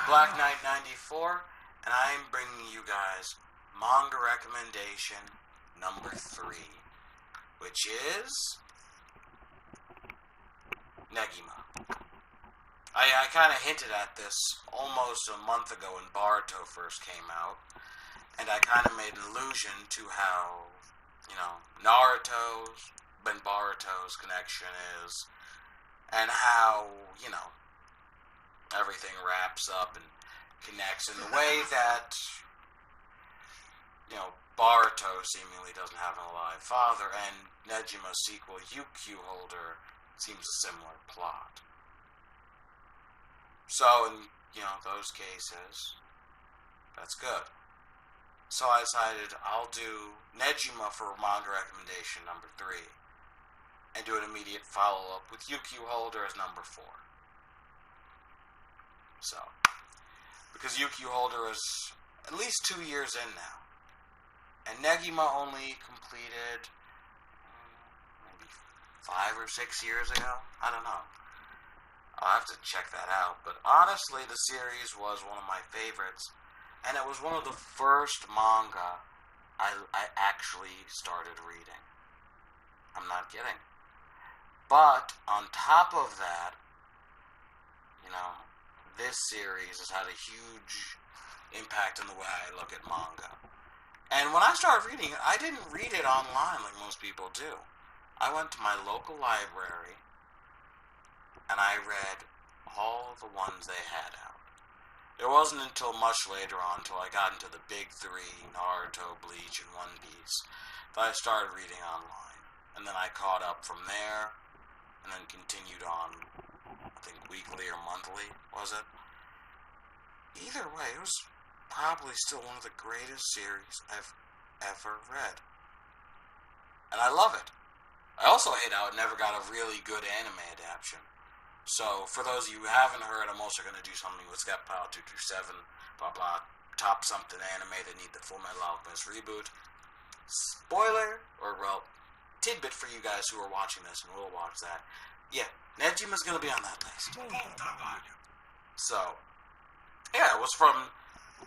Black Knight 94, and I'm bringing you guys Manga Recommendation number 3, which is Negima. I kind of hinted at this almost a month ago when Boruto first came out, and I kind of made an allusion to how, Naruto's and Boruto's connection is, and how, everything wraps up and connects in the way that, Boruto seemingly doesn't have an alive father, and Nejima's sequel, UQ Holder, seems a similar plot. So, in, those cases, that's good. So I decided I'll do Negima for Manga Recommendation number 3, and do an immediate follow-up with UQ Holder as number 4. So, because UQ Holder is at least 2 years in now, and Negima only completed maybe 5 or 6 years ago? I don't know. I'll have to check that out. But honestly, the series was one of my favorites, and it was one of the first manga I actually started reading. I'm not kidding. But on top of that, this series has had a huge impact on the way I look at manga. And when I started reading it, I didn't read it online like most people do. I went to my local library, and I read all the ones they had out. It wasn't until much later on, until I got into the big 3, Naruto, Bleach, and One Piece, that I started reading online. And then I caught up from there, and then continued on, I think weekly or monthly, was it? Either way, it was probably still one of the greatest series I've ever read. And I love it. I also hate how it never got a really good anime adaptation. So, for those of you who haven't heard, I'm also going to do something with Skep Pile 227, blah blah, top something anime that need the Full Metal Alchemist reboot. Spoiler, or tidbit for you guys who are watching this and will watch that. Yeah, Nejima's going to be on that list. So, yeah, it was from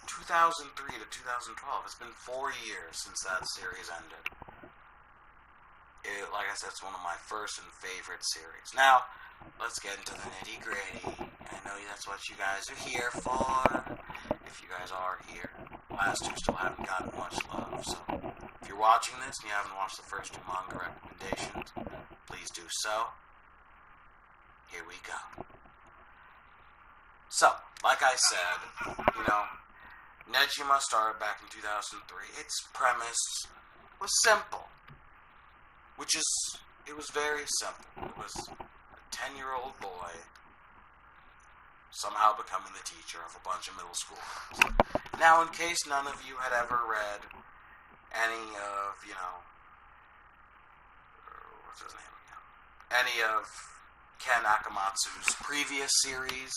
2003 to 2012. It's been 4 years since that series ended. Like I said, it's one of my first and favorite series. Now, let's get into the nitty-gritty. I know that's what you guys are here for. If you guys are here. Last two still haven't gotten much love, so if you're watching this and you haven't watched the first 2 manga recommendations, please do so. Here we go. So, like I said, Negima started back in 2003. Its premise was simple. It was very simple. It was a 10-year-old boy somehow becoming the teacher of a bunch of middle schoolers. Now, in case none of you had ever read any of, what's his name again? Any of Ken Akamatsu's previous series,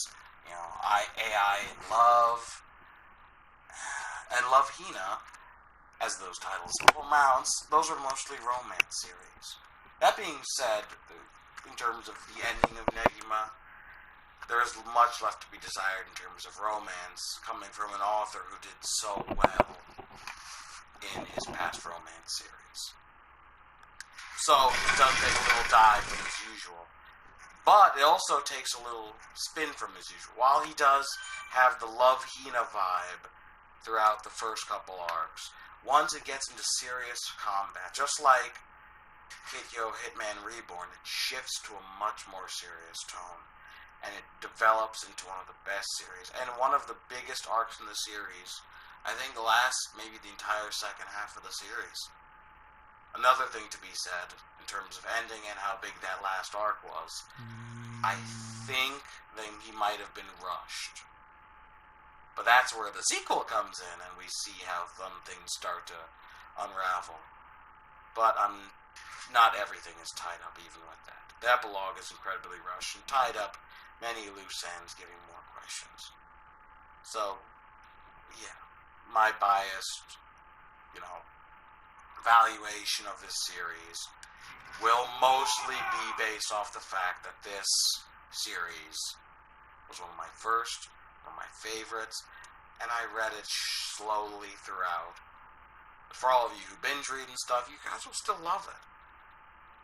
AI and Love, and Love Hina, as those titles amounts, those are mostly romance series. That being said, in terms of the ending of Negima, there is much left to be desired in terms of romance, coming from an author who did so well in his past romance series. So, it does take a little dive from his usual. But it also takes a little spin from his usual. While he does have the Love Hina vibe throughout the first couple arcs, once it gets into serious combat, just like Hityo Hitman Reborn, it shifts to a much more serious tone. And it develops into one of the best series. And one of the biggest arcs in the series, I think maybe the entire second half of the series. Another thing to be said, in terms of ending and how big that last arc was, I think that he might have been rushed. But that's where the sequel comes in, and we see how some things start to unravel. But not everything is tied up even with that. The epilogue is incredibly rushed and tied up many loose ends, giving more questions. So, yeah, my biased, valuation of this series will mostly be based off the fact that this series was one of my first one of my favorites, and I read it slowly throughout. For all of you who binge read and stuff, you guys will still love it.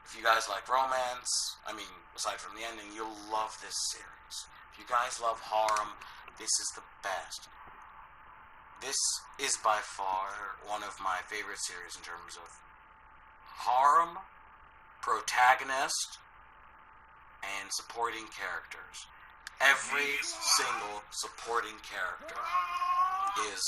If you guys like romance, I mean, aside from the ending, you'll love this series. If you guys love harem, this is the best. This is by far one of my favorite series in terms of harem, protagonist, and supporting characters. Every single supporting character is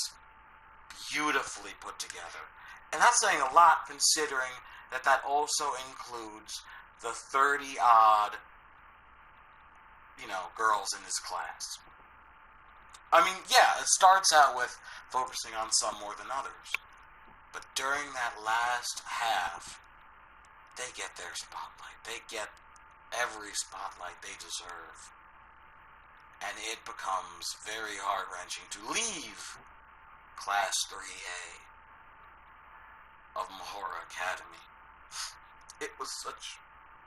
beautifully put together. And that's saying a lot, considering that also includes the 30-odd, girls in his class. I mean, yeah, it starts out with focusing on some more than others. But during that last half, they get their spotlight. They get every spotlight they deserve. And it becomes very heart-wrenching to leave Class 3A of Mahou Academy. It was such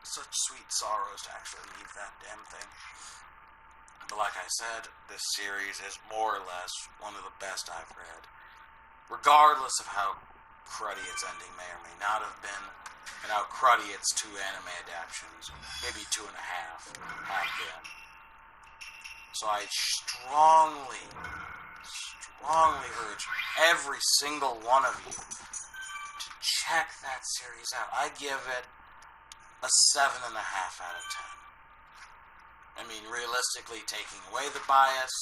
sweet sorrows to actually leave that damn thing. But like I said, this series is more or less one of the best I've read. Regardless of how cruddy its ending may or may not have been, and how cruddy its 2 anime adaptations, maybe 2.5, have been. So I strongly urge every single one of you to check that series out. I give it a 7.5 out of 10. I mean, realistically, taking away the bias,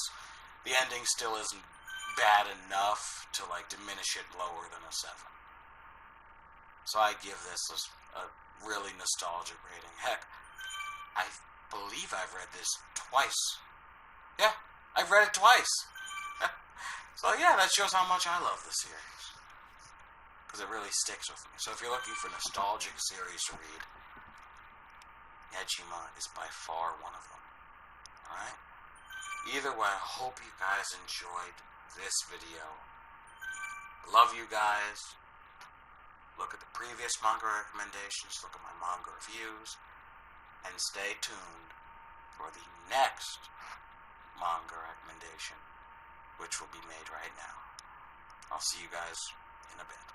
the ending still isn't bad enough to, diminish it lower than a 7. So I give this a really nostalgic rating. Heck, I believe I've read this twice. Yeah, I've read it twice. So yeah, that shows how much I love the series. Because it really sticks with me. So if you're looking for nostalgic series to read, Negima is by far one of them. Alright? Either way, I hope you guys enjoyed this video. Love you guys. Look at the previous manga recommendations, look at my manga reviews, and stay tuned for the next manga recommendation, which will be made right now. I'll see you guys in a bit.